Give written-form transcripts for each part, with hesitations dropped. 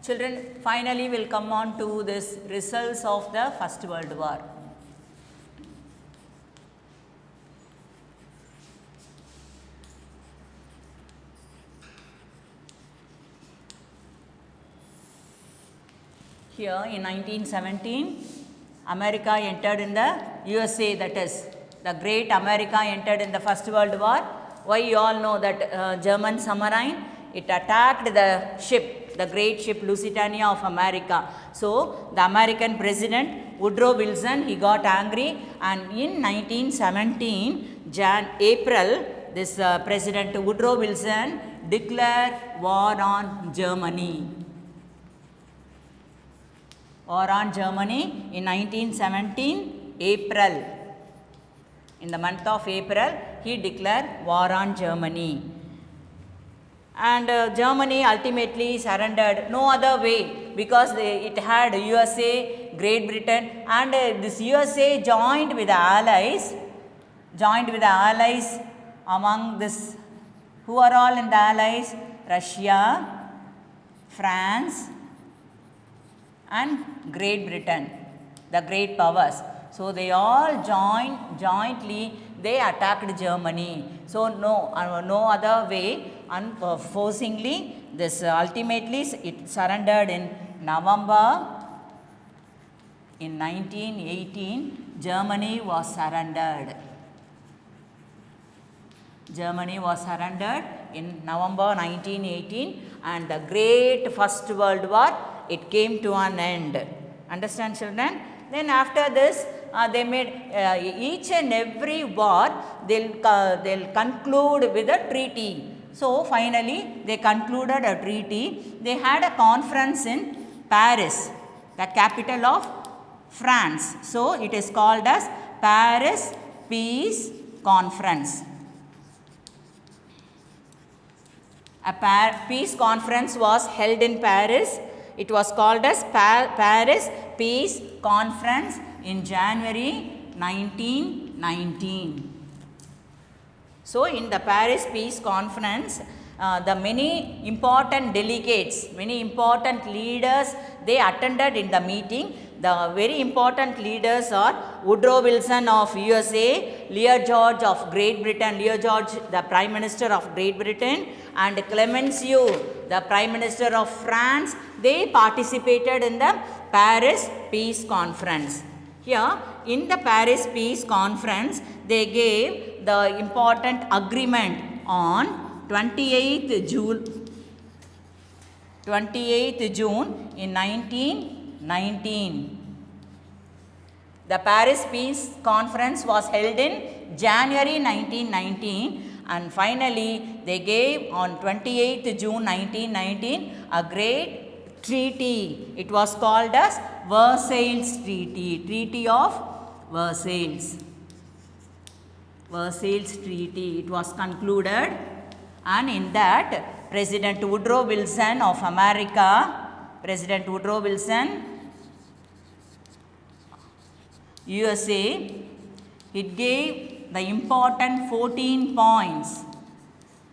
Children, finally we'll come on to this results of the First World War. Here in 1917, America entered in the USA, that is, the great America entered in the First World War. Why you all know that German submarine, it attacked the ship, the great ship Lusitania of America. So, the American president Woodrow Wilson, he got angry, and in 1917, April, this President Woodrow Wilson declared war on Germany. War on Germany in 1917, April. In the month of April, he declared war on Germany. And Germany ultimately surrendered, no other way, because it had USA, Great Britain, and this USA joined with the Allies, among this, who are all in the Allies? Russia, France, and Great Britain, the great powers. So, they all jointly, they attacked Germany. So, no other way, forcingly, this ultimately it surrendered in November in 1918, Germany was surrendered. Germany was surrendered in November 1918, and the great First World War, it came to an end. Understand, children? Then after this, they made each and every war, they'll conclude with a treaty. So finally, they concluded a treaty. They had a conference in Paris, the capital of France. So it is called as Paris Peace Conference. A peace conference was held in Paris. It was called as Paris Peace Conference in January 1919. So, in the Paris Peace Conference, the many important delegates, many important leaders, they attended in the meeting. The very important leaders are Woodrow Wilson of USA, Lloyd George of Great Britain, Lloyd George, the Prime Minister of Great Britain, and Clemenceau, the Prime Minister of France. They participated in the Paris Peace Conference. Here, in the Paris Peace Conference, they gave the important agreement on 28th June in 1919. The Paris Peace Conference was held in January 1919, and finally they gave on 28th June 1919 a great treaty. It was called as Versailles Treaty, Treaty of Versailles. Versailles Treaty, it was concluded, and in that President Woodrow Wilson of America, President Woodrow Wilson, USA, it gave the important 14 points.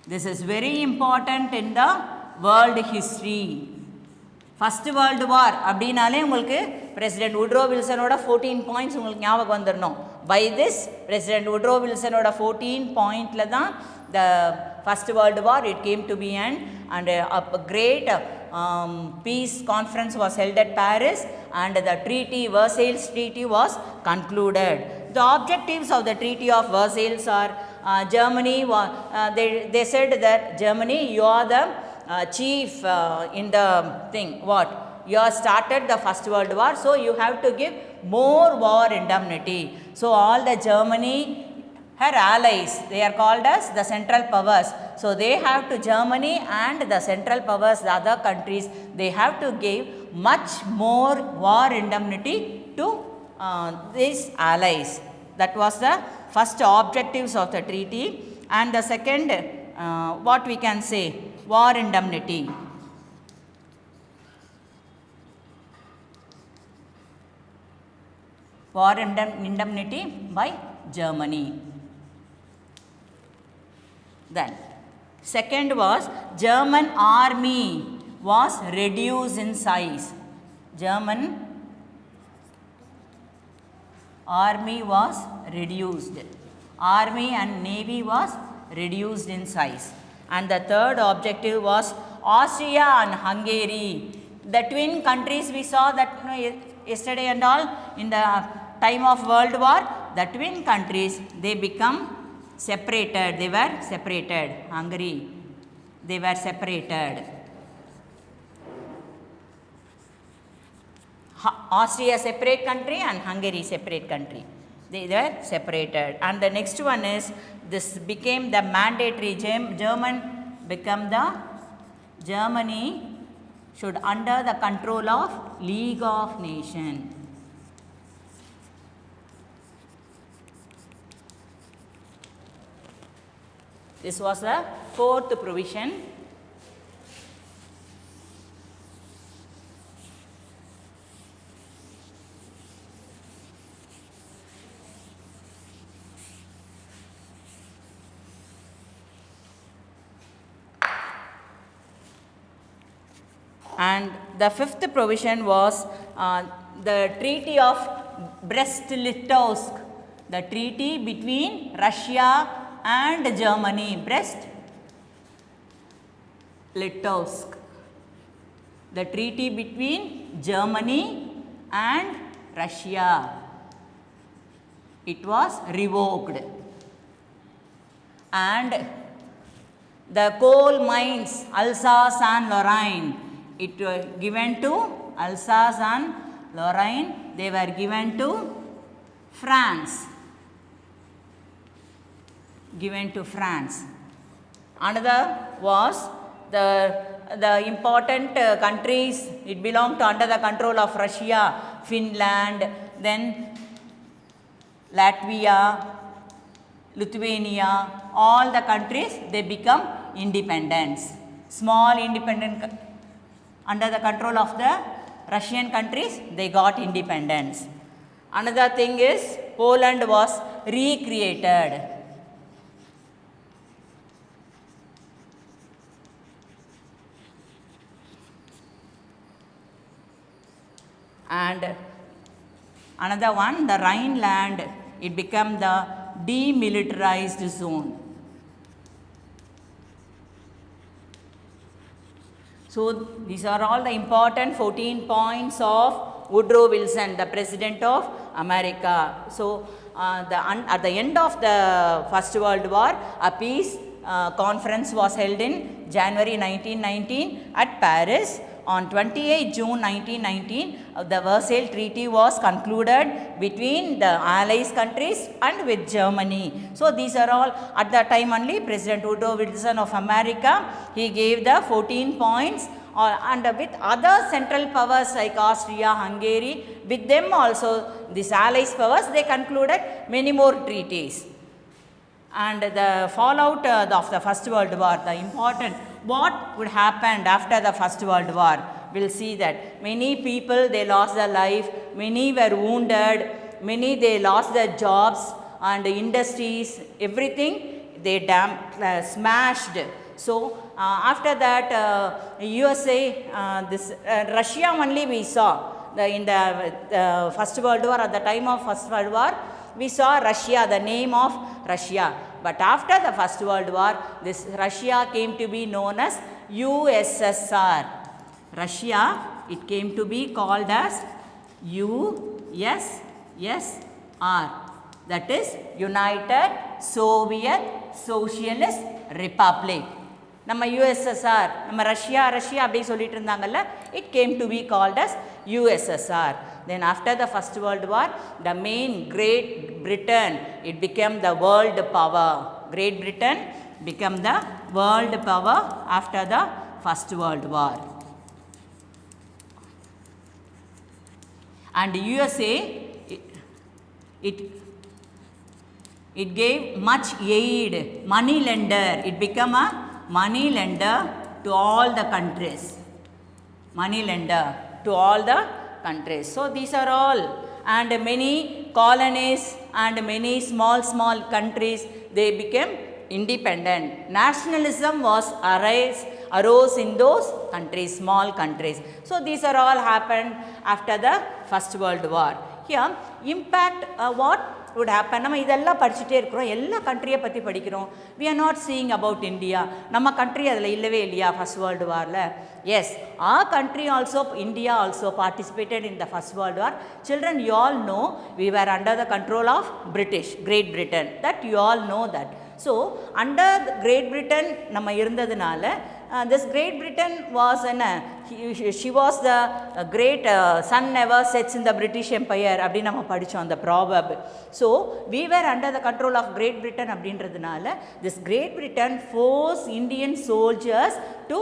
This is very important in the world history. First World War அப்படினாலே உங்களுக்கு President Woodrow Wilson ஓட 14 points உங்களுக்கு ஞாபகம் வந்துடணும். By this, President Woodrow Wilson ஓட 14 pointல தான் the First World War it came to be end, and a great peace conference was held at Paris, and the treaty, Versailles Treaty, was concluded. The objectives of the Treaty of Versailles are Germany, they said that Germany, you are the chief in the thing, what? You have started the First World War, so you have to give more war indemnity. So all the Germany, her allies, they are called as the Central Powers. So they have to, Germany and the Central Powers, the other countries, they have to give much more war indemnity to these allies. That was the first objectives of the treaty. And the second, what we can say, war indemnity. War indemnity by Germany. Then, second was German army was reduced in size. German army was reduced. Army and navy was reduced in size. And the third objective was Austria and Hungary. The twin countries we saw that yesterday and all in the time of World War, the twin countries, they become separated. They were separated. Hungary, they were separated. Austria separate country and Hungary separate country. They were separated. And the next one is, this became the mandatory. Germany should under the control of League of Nations. This was the fourth provision. And the fifth provision was the Treaty of Brest-Litovsk, the treaty between Russia and Germany. Brest-Litovsk, the treaty between Germany and Russia. It was revoked. And the coal mines, Alsace and Lorraine, it was given to Alsace and Lorraine, they were given to France. Given to France. Another was the important countries, it belonged to under the control of Russia, Finland, then Latvia, Lithuania, all the countries, they become independents. Small independent under the control of the Russian countries, they got independence. Another thing is, Poland was recreated. And another one, the Rhineland, it became the demilitarized zone. So these are all the important 14 points of Woodrow Wilson, the President of America. So at the end of the First World War, a peace conference was held in January 1919 at Paris. On 28 June 1919, the Versailles Treaty was concluded between the Allies countries and with Germany. So these are all, at that time only, President Woodrow Wilson of America, he gave the 14 points, and with other central powers like Austria, Hungary, with them also, these Allies powers, they concluded many more treaties. And the fallout of the First World War, the important, what would happen after the First World War? We'll see that many people, they lost their life, many were wounded, many they lost their jobs, and industries, everything they smashed. So after that, USA, Russia only we saw in the First World War. At the time of First World War, we saw Russia, the name of Russia. But after the First World War, this Russia came to be known as USSR. Russia, it came to be called as USSR. That is United Soviet Socialist Republic. நம்ம USSR, நம்ம Russia அப்படி சொல்லிட்டு இருந்தாங்கல்ல, it came to be called as USSR. Then after the First World War, the main Great Britain, it became the world power. Great Britain became the world power after the First World War. And USA, it gave much aid, money lender. It became a money lender to all the countries. Money lender to all the countries. So these are all, and many colonies and many small countries, they became independent. Nationalism arose in those countries, small countries. So these are all happened after the First World War. Here, impact what would happen? நம்ம இதெல்லாம் படிச்சுட்டே இருக்கிறோம், எல்லா கண்ட்ரியை பற்றி படிக்கிறோம். We are not seeing about India. நம்ம country அதில் இல்லவே இல்லையா ஃபர்ஸ்ட் வேர்ல்டு வாரில்? Yes, our country also, India also participated in the First World War. Children, you all know we were under the control of British, Great Britain. That you all know that. So, under Great Britain, நம்ம இருந்ததுனால this Great Britain was she was the great sun never sets in the British Empire அப்படி நம்ம படித்தோம் அந்த proverb. So, we were under the control of Great Britain அப்படின்றதுனால this Great Britain forced Indian soldiers to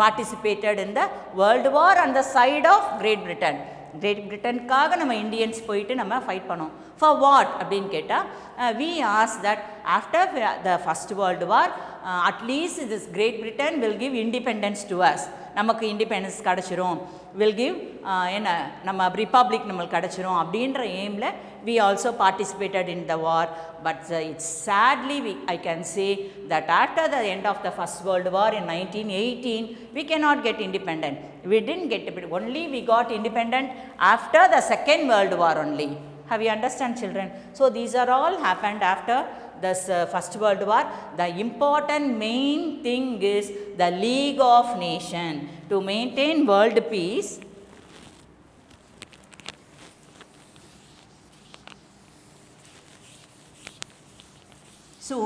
participated in the World War on the side of Great Britain. Great Britain-காக நம்ம Indians போயிட்டு நம்ம fight பண்ணோம். For what அப்படின்னு கேட்டால் we asked that after the First World War at least this Great Britain will give independence to us. நமக்கு independence கிடச்சிரும், will give நம்ம republic நம்மளுக்கு கிடச்சிரும் அப்படின்ற எய்மில் we also participated in the war. But it's sadly I can say that after the end of the First World War in 1918 we cannot get independent. We didn't get it, only we got independent after the Second World War only. Have you understand, children? So these are all happened after this First World War. The important main thing is the League of Nations to maintain world peace. So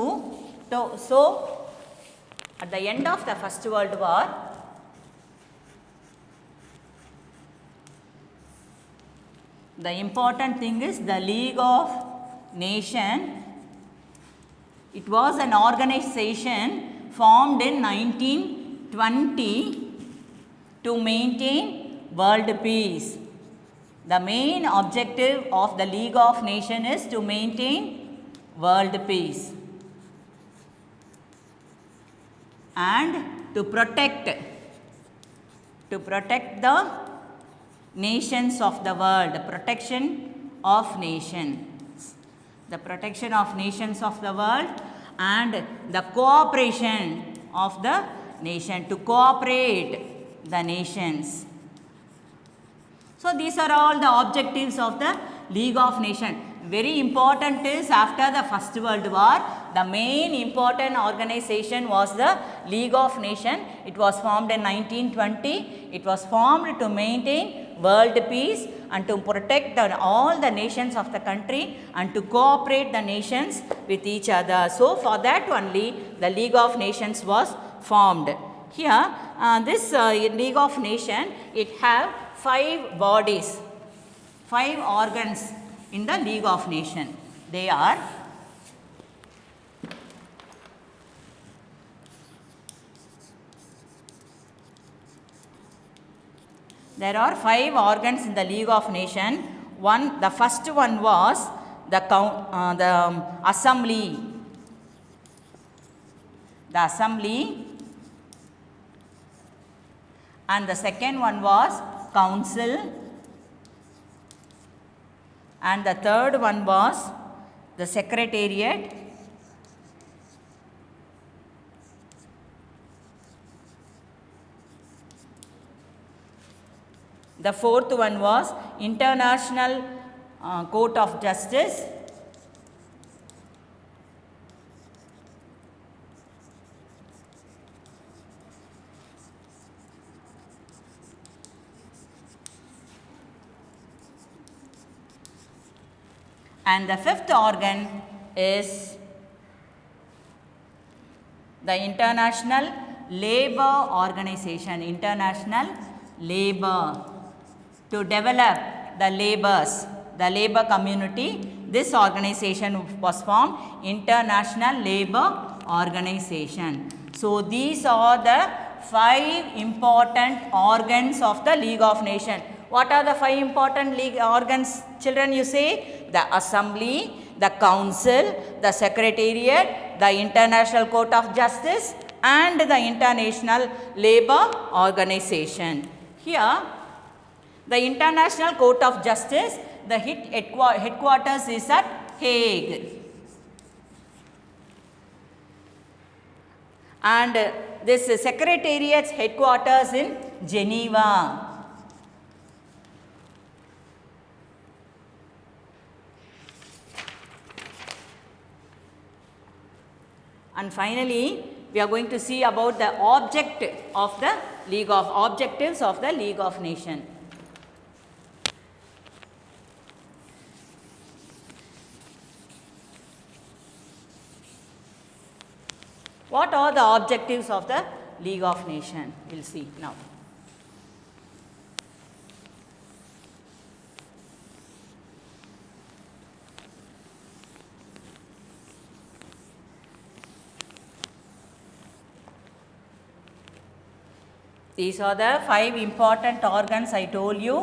at the end of the First World War, the important thing is the League of Nations. It was an organization formed in 1920 to maintain world peace. The main objective of the League of Nations is to maintain world peace and to protect the nations of the world, protection of nations, the protection of nations of the world and the cooperation of the nation, to cooperate the nations. So these are all the objectives of the League of Nations. Very important is after the First World War, the main important organization was the League of Nations. It was formed in 1920. It was formed to maintain world peace and to protect all the nations of the country and to cooperate the nations with each other. So for that only the League of Nations was formed. Here this League of Nations, it have 5 bodies, 5 organs in the League of Nations. They are there are 5 organs in the League of Nations. The first one was the assembly. The assembly. And the second one was council. And the third one was the secretariat. The fourth one was International Court of Justice. And the fifth organ is the International Labour Organization. International Labour, to develop the labor community. This organization was formed, International Labour Organization. So these are the 5 important organs of the League of Nations. What are the 5 important league organs, children? You say the assembly, the council, the secretariat, the International Court of Justice and the International Labour Organization. Here the International Court of Justice, the headquarters is at Hague. and this secretariat's headquarters in Geneva. And finally, we are going to see about the objectives of the League of Nations. What are the objectives of the League of Nations? We'll see now. These are the 5 important organs I told you.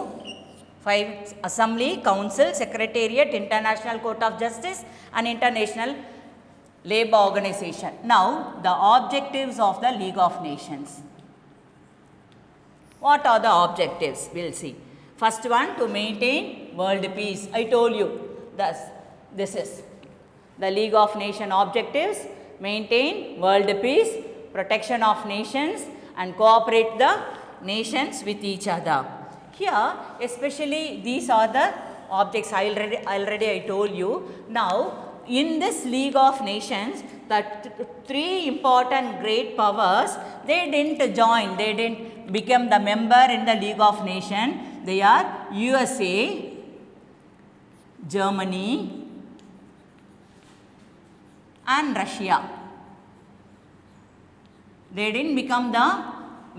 5: Assembly, Council, Secretariat, International Court of Justice and International Labour Organization. Now, the objectives of the League of Nations. What are the objectives? We will see. First one, to maintain world peace. I told you, this is the League of Nations objectives: maintain world peace, protection of nations and cooperate the nations with each other. Here, especially these are the objects already I told you. Now, in this League of Nations, the 3 important great powers, they didn't join, they didn't become the member in the League of Nations. They are USA, Germany and Russia. They didn't become the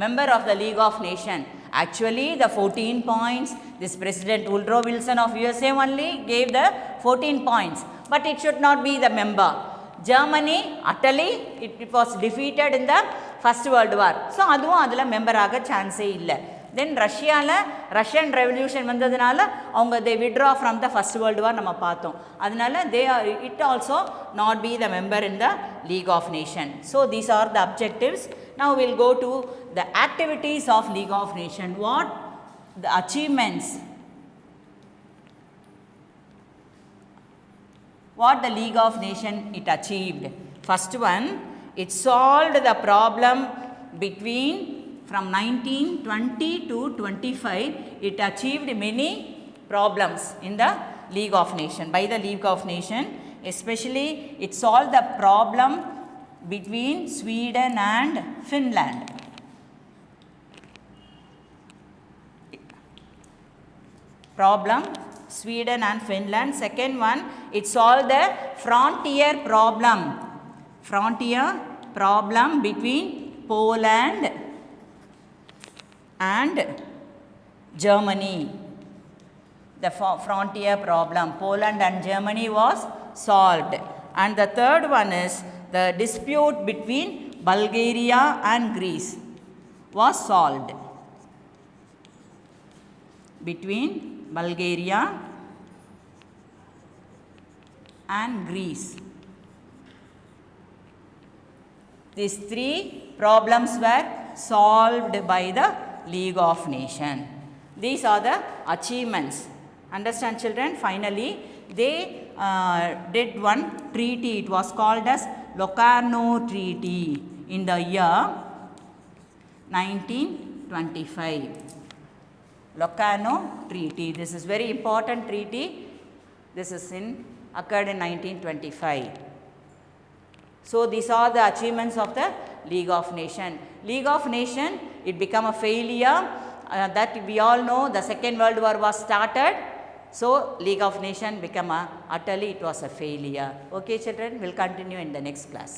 member of the League of Nations. Actually, the 14 points, this President Woodrow Wilson of USA only gave the 14 points, but it should not be the member. Germany, utterly, it was defeated in the First World War. So, அதுவும் அதில் member ஆக சான்ஸே இல்லை. Then Russian revolution வந்ததுனால அவங்க they withdraw from the First World War நம்ம பார்த்தோம். அதனால it also not be the member in the League of Nations. So, these are the objectives. Now, we will go to the activities of League of Nations. What the achievements? What the League of Nations it achieved? First one, it solved the problem between from 1920 to 25. It achieved many problems in the League of Nations, by the League of Nations. Especially, it solved the problem between Sweden and Finland. Problem Sweden and Finland. Second one, it solved the frontier problem between Poland and Germany. The frontier problem, Poland and Germany was solved. And the third one is the dispute between Bulgaria and Greece was solved. Between Bulgaria and Greece. These 3 problems were solved by the League of Nations. These are the achievements. Understand, children? Finally, they did one treaty. It was called as Locarno Treaty in the year 1925. Locarno Treaty. This is very important treaty. This is occurred in 1925. So, these are the achievements of the League of Nations. League of Nations, it became a failure. That we all know, the Second World War was started. So, League of Nations became utterly, it was a failure. Okay, children, we'll continue in the next class.